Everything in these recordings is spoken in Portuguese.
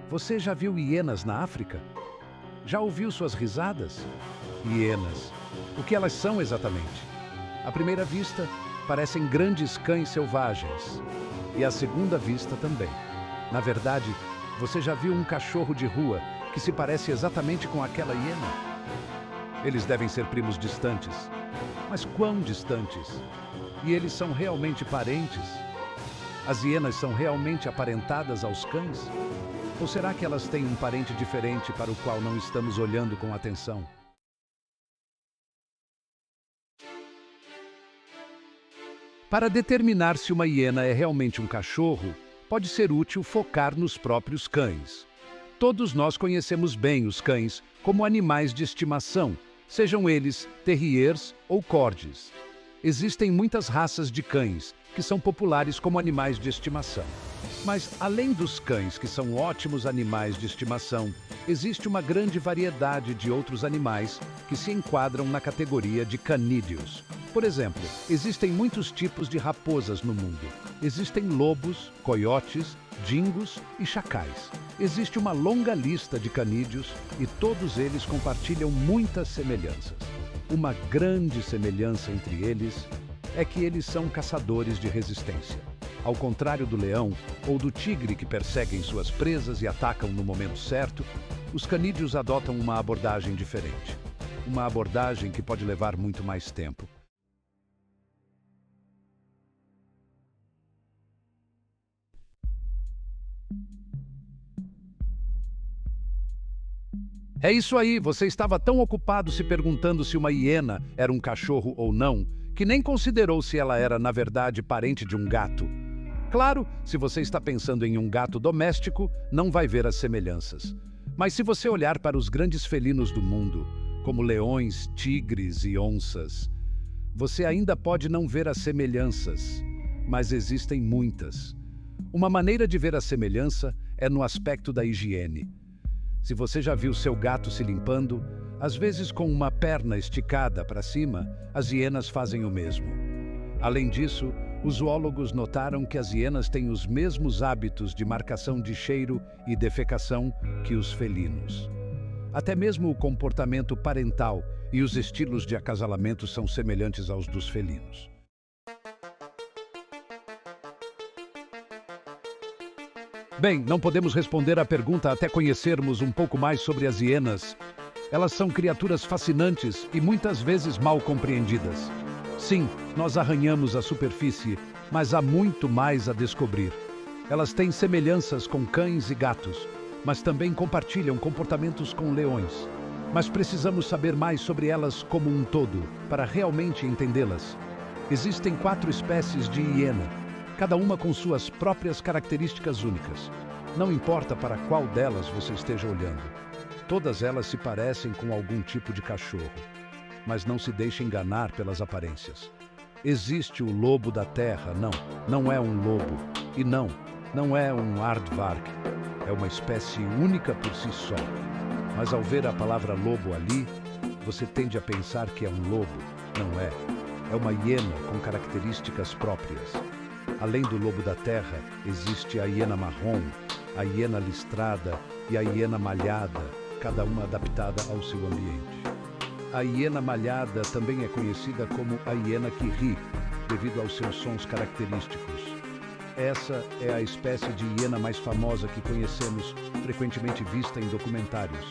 Você já viu hienas na África? Já ouviu suas risadas? Hienas. O que elas são exatamente? À primeira vista, parecem grandes cães selvagens. E à segunda vista também. Na verdade, você já viu um cachorro de rua que se parece exatamente com aquela hiena? Eles devem ser primos distantes. Mas quão distantes? E eles são realmente parentes? As hienas são realmente aparentadas aos cães? Ou será que elas têm um parente diferente para o qual não estamos olhando com atenção? Para determinar se uma hiena é realmente um cachorro, pode ser útil focar nos próprios cães. Todos nós conhecemos bem os cães como animais de estimação, sejam eles terriers ou corgis. Existem muitas raças de cães que são populares como animais de estimação. Mas, além dos cães que são ótimos animais de estimação, existe uma grande variedade de outros animais que se enquadram na categoria de canídeos. Por exemplo, existem muitos tipos de raposas no mundo. Existem lobos, coiotes, dingos e chacais. Existe uma longa lista de canídeos e todos eles compartilham muitas semelhanças. Uma grande semelhança entre eles é que eles são caçadores de resistência. Ao contrário do leão ou do tigre que perseguem suas presas e atacam no momento certo, os canídeos adotam uma abordagem diferente. Uma abordagem que pode levar muito mais tempo. É isso aí, você estava tão ocupado se perguntando se uma hiena era um cachorro ou não, que nem considerou se ela era, na verdade, parente de um gato. Claro, se você está pensando em um gato doméstico, não vai ver as semelhanças. Mas se você olhar para os grandes felinos do mundo, como leões, tigres e onças, você ainda pode não ver as semelhanças, mas existem muitas. Uma maneira de ver a semelhança é no aspecto da higiene. Se você já viu seu gato se limpando, às vezes com uma perna esticada para cima, as hienas fazem o mesmo. Além disso, os zoólogos notaram que as hienas têm os mesmos hábitos de marcação de cheiro e defecação que os felinos. Até mesmo o comportamento parental e os estilos de acasalamento são semelhantes aos dos felinos. Bem, não podemos responder à pergunta até conhecermos um pouco mais sobre as hienas. Elas são criaturas fascinantes e muitas vezes mal compreendidas. Sim, nós arranhamos a superfície, mas há muito mais a descobrir. Elas têm semelhanças com cães e gatos, mas também compartilham comportamentos com leões. Mas precisamos saber mais sobre elas como um todo, para realmente entendê-las. Existem 4 espécies de hiena, cada uma com suas próprias características únicas. Não importa para qual delas você esteja olhando. Todas elas se parecem com algum tipo de cachorro. Mas não se deixe enganar pelas aparências. Existe o lobo da terra, não é um lobo. E não é um aardvark. É uma espécie única por si só. Mas ao ver a palavra lobo ali, você tende a pensar que é um lobo. Não é. É uma hiena com características próprias. Além do lobo da terra, existe a hiena marrom, a hiena listrada e a hiena malhada, cada uma adaptada ao seu ambiente. A hiena malhada também é conhecida como a hiena que ri, devido aos seus sons característicos. Essa é a espécie de hiena mais famosa que conhecemos, frequentemente vista em documentários.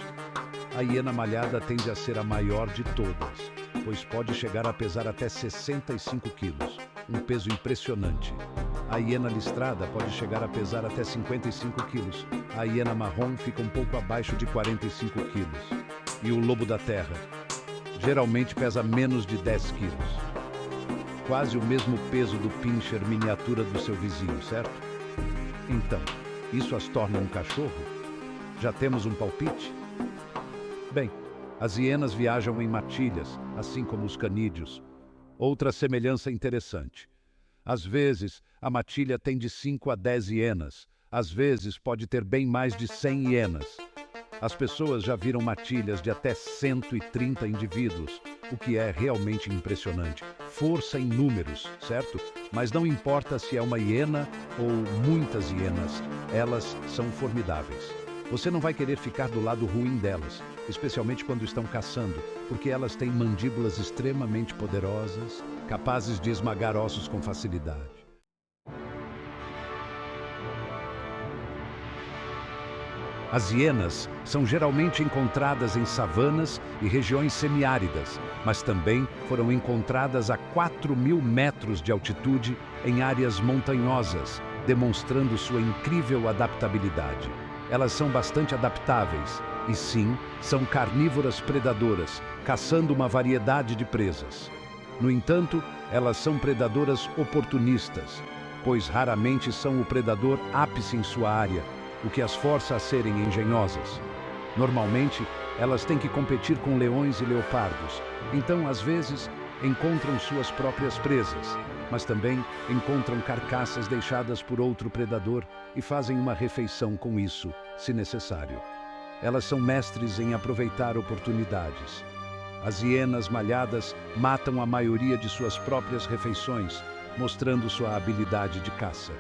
A hiena malhada tende a ser a maior de todas, pois pode chegar a pesar até 65 quilos, um peso impressionante. A hiena listrada pode chegar a pesar até 55 quilos. A hiena marrom fica um pouco abaixo de 45 quilos. E o lobo da terra geralmente pesa menos de 10 quilos. Quase o mesmo peso do pincher miniatura do seu vizinho, certo? Então, isso as torna um cachorro? Já temos um palpite? Bem, as hienas viajam em matilhas, assim como os canídeos. Outra semelhança interessante. Às vezes, a matilha tem de 5 a 10 hienas. Às vezes, pode ter bem mais de 100 hienas. As pessoas já viram matilhas de até 130 indivíduos, o que é realmente impressionante. Força em números, certo? Mas não importa se é uma hiena ou muitas hienas, elas são formidáveis. Você não vai querer ficar do lado ruim delas, especialmente quando estão caçando, porque elas têm mandíbulas extremamente poderosas, capazes de esmagar ossos com facilidade. As hienas são geralmente encontradas em savanas e regiões semiáridas, mas também foram encontradas a 4.000 metros de altitude em áreas montanhosas, demonstrando sua incrível adaptabilidade. Elas são bastante adaptáveis e, sim, são carnívoras predadoras, caçando uma variedade de presas. No entanto, elas são predadoras oportunistas, pois raramente são o predador ápice em sua área, o que as força a serem engenhosas. Normalmente, elas têm que competir com leões e leopardos, então, às vezes, encontram suas próprias presas, mas também encontram carcaças deixadas por outro predador e fazem uma refeição com isso, se necessário. Elas são mestres em aproveitar oportunidades. As hienas malhadas matam a maioria de suas próprias refeições, mostrando sua habilidade de caça.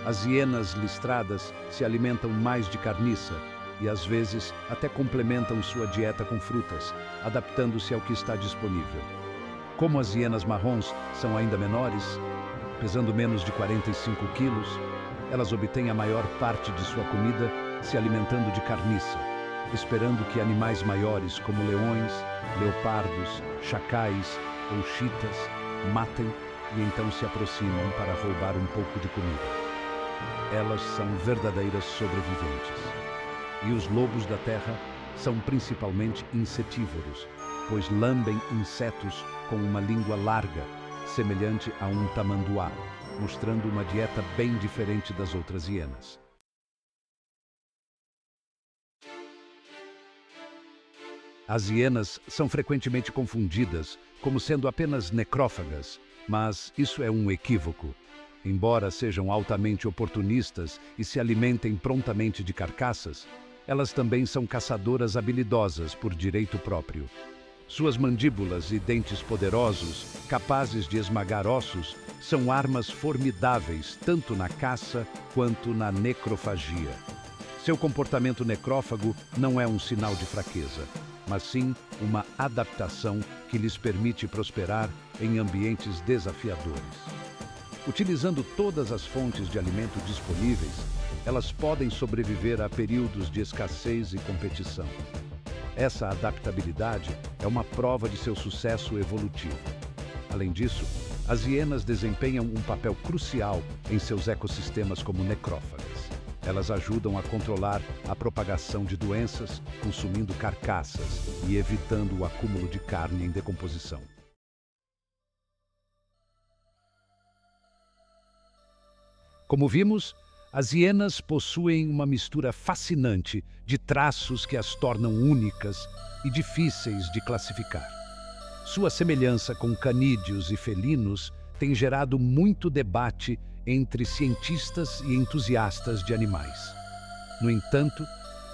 As hienas listradas se alimentam mais de carniça e, às vezes, até complementam sua dieta com frutas, adaptando-se ao que está disponível. Como as hienas marrons são ainda menores, pesando menos de 45 quilos, elas obtêm a maior parte de sua comida se alimentando de carniça, esperando que animais maiores como leões, leopardos, chacais ou chitas matem e então se aproximam para roubar um pouco de comida. Elas são verdadeiras sobreviventes. E os lobos da terra são principalmente insetívoros, pois lambem insetos com uma língua larga, semelhante a um tamanduá, mostrando uma dieta bem diferente das outras hienas. As hienas são frequentemente confundidas como sendo apenas necrófagas, mas isso é um equívoco. Embora sejam altamente oportunistas e se alimentem prontamente de carcaças, elas também são caçadoras habilidosas por direito próprio. Suas mandíbulas e dentes poderosos, capazes de esmagar ossos, são armas formidáveis tanto na caça quanto na necrofagia. Seu comportamento necrófago não é um sinal de fraqueza, mas sim uma adaptação que lhes permite prosperar em ambientes desafiadores. Utilizando todas as fontes de alimento disponíveis, elas podem sobreviver a períodos de escassez e competição. Essa adaptabilidade é uma prova de seu sucesso evolutivo. Além disso, as hienas desempenham um papel crucial em seus ecossistemas como necrófagas. Elas ajudam a controlar a propagação de doenças, consumindo carcaças e evitando o acúmulo de carne em decomposição. Como vimos, as hienas possuem uma mistura fascinante de traços que as tornam únicas e difíceis de classificar. Sua semelhança com canídeos e felinos tem gerado muito debate entre cientistas e entusiastas de animais. No entanto,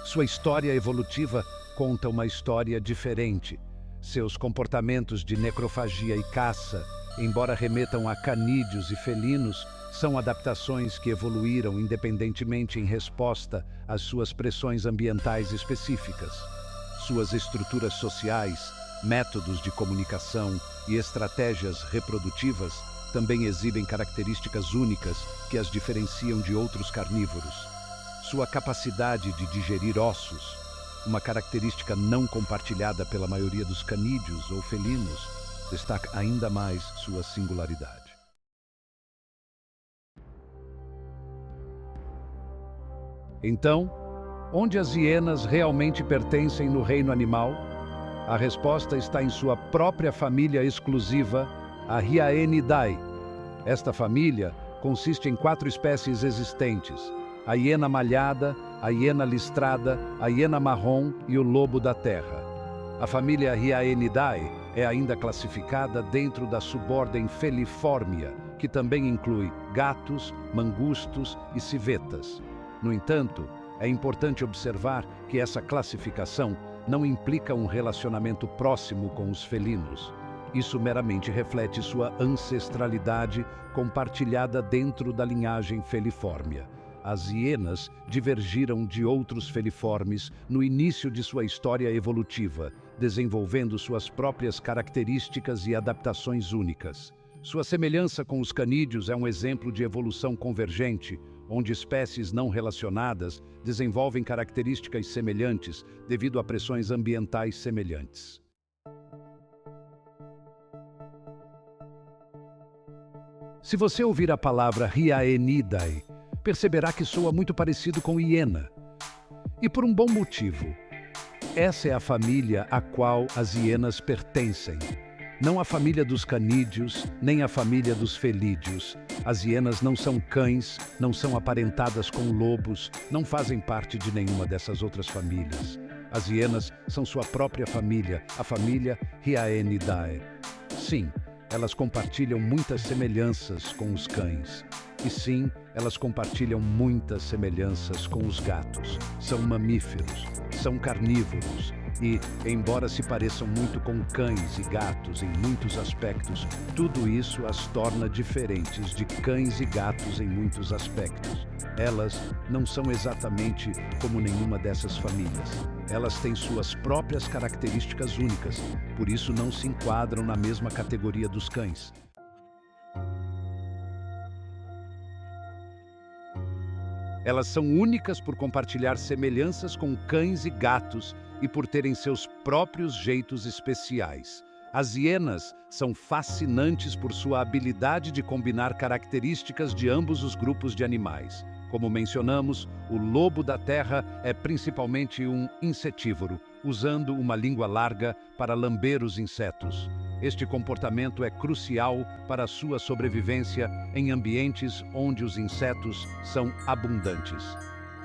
sua história evolutiva conta uma história diferente. Seus comportamentos de necrofagia e caça, embora remetam a canídeos e felinos, são adaptações que evoluíram independentemente em resposta às suas pressões ambientais específicas. Suas estruturas sociais, métodos de comunicação e estratégias reprodutivas também exibem características únicas que as diferenciam de outros carnívoros. Sua capacidade de digerir ossos, uma característica não compartilhada pela maioria dos canídeos ou felinos, destaca ainda mais sua singularidade. Então, onde as hienas realmente pertencem no reino animal? A resposta está em sua própria família exclusiva, a Hyaenidae. Esta família consiste em 4 espécies existentes: a hiena malhada, a hiena listrada, a hiena marrom e o lobo da terra. A família Hyaenidae é ainda classificada dentro da subordem Feliformia, que também inclui gatos, mangustos e civetas. No entanto, é importante observar que essa classificação não implica um relacionamento próximo com os felinos. Isso meramente reflete sua ancestralidade compartilhada dentro da linhagem Feliformia. As hienas divergiram de outros feliformes no início de sua história evolutiva, desenvolvendo suas próprias características e adaptações únicas. Sua semelhança com os canídeos é um exemplo de evolução convergente, onde espécies não relacionadas desenvolvem características semelhantes devido a pressões ambientais semelhantes. Se você ouvir a palavra Hyaenidae, perceberá que soa muito parecido com hiena. E por um bom motivo. Essa é a família a qual as hienas pertencem. Não a família dos canídeos, nem a família dos felídeos. As hienas não são cães, não são aparentadas com lobos, não fazem parte de nenhuma dessas outras famílias. As hienas são sua própria família, a família Hyaenidae. Sim, elas compartilham muitas semelhanças com os cães. E sim, elas compartilham muitas semelhanças com os gatos. São mamíferos, são carnívoros e, embora se pareçam muito com cães e gatos em muitos aspectos, tudo isso as torna diferentes de cães e gatos em muitos aspectos. Elas não são exatamente como nenhuma dessas famílias. Elas têm suas próprias características únicas, por isso não se enquadram na mesma categoria dos cães. Elas são únicas por compartilhar semelhanças com cães e gatos e por terem seus próprios jeitos especiais. As hienas são fascinantes por sua habilidade de combinar características de ambos os grupos de animais. Como mencionamos, o lobo da terra é principalmente um insetívoro, usando uma língua larga para lamber os insetos. Este comportamento é crucial para a sua sobrevivência em ambientes onde os insetos são abundantes.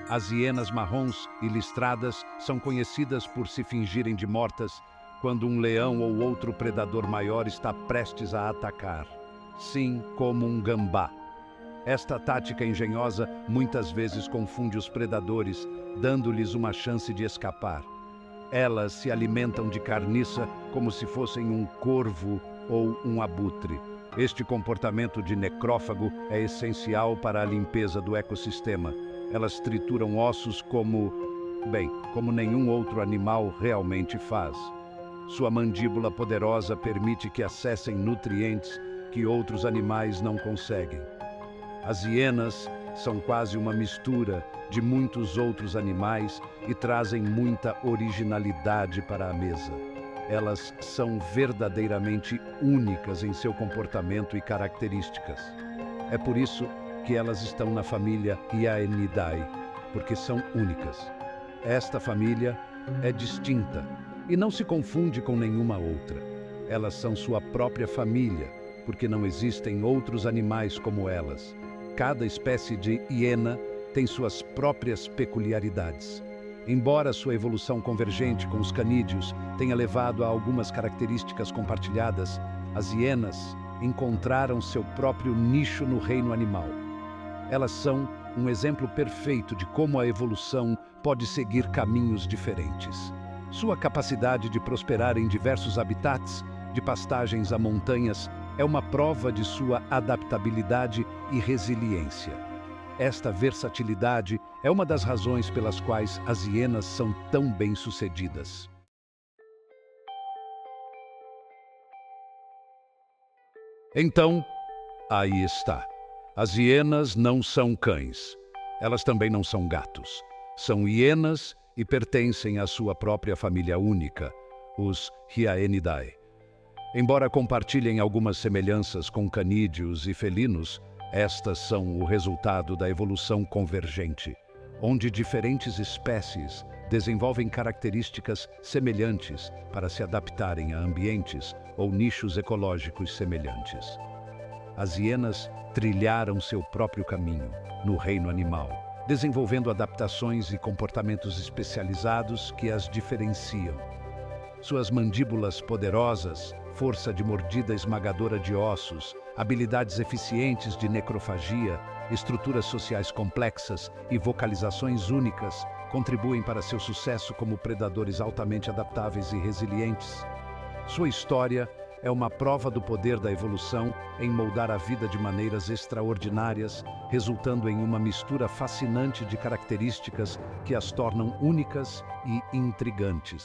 As hienas marrons e listradas são conhecidas por se fingirem de mortas quando um leão ou outro predador maior está prestes a atacar. Sim, como um gambá. Esta tática engenhosa muitas vezes confunde os predadores, dando-lhes uma chance de escapar. Elas se alimentam de carniça como se fossem um corvo ou um abutre. Este comportamento de necrófago é essencial para a limpeza do ecossistema. Elas trituram ossos como nenhum outro animal realmente faz. Sua mandíbula poderosa permite que acessem nutrientes que outros animais não conseguem. As hienas são quase uma mistura de muitos outros animais e trazem muita originalidade para a mesa. Elas são verdadeiramente únicas em seu comportamento e características. É por isso que elas estão na família Hyaenidae, porque são únicas. Esta família é distinta e não se confunde com nenhuma outra. Elas são sua própria família, porque não existem outros animais como elas. Cada espécie de hiena tem suas próprias peculiaridades. Embora sua evolução convergente com os canídeos tenha levado a algumas características compartilhadas, as hienas encontraram seu próprio nicho no reino animal. Elas são um exemplo perfeito de como a evolução pode seguir caminhos diferentes. Sua capacidade de prosperar em diversos habitats, de pastagens a montanhas, é uma prova de sua adaptabilidade e resiliência. Esta versatilidade é uma das razões pelas quais as hienas são tão bem-sucedidas. Então, aí está. As hienas não são cães. Elas também não são gatos. São hienas e pertencem à sua própria família única, os Hyaenidae. Embora compartilhem algumas semelhanças com canídeos e felinos, estas são o resultado da evolução convergente, onde diferentes espécies desenvolvem características semelhantes para se adaptarem a ambientes ou nichos ecológicos semelhantes. As hienas trilharam seu próprio caminho no reino animal, desenvolvendo adaptações e comportamentos especializados que as diferenciam. Suas mandíbulas poderosas, força de mordida esmagadora de ossos, habilidades eficientes de necrofagia, estruturas sociais complexas e vocalizações únicas contribuem para seu sucesso como predadores altamente adaptáveis e resilientes. Sua história é uma prova do poder da evolução em moldar a vida de maneiras extraordinárias, resultando em uma mistura fascinante de características que as tornam únicas e intrigantes.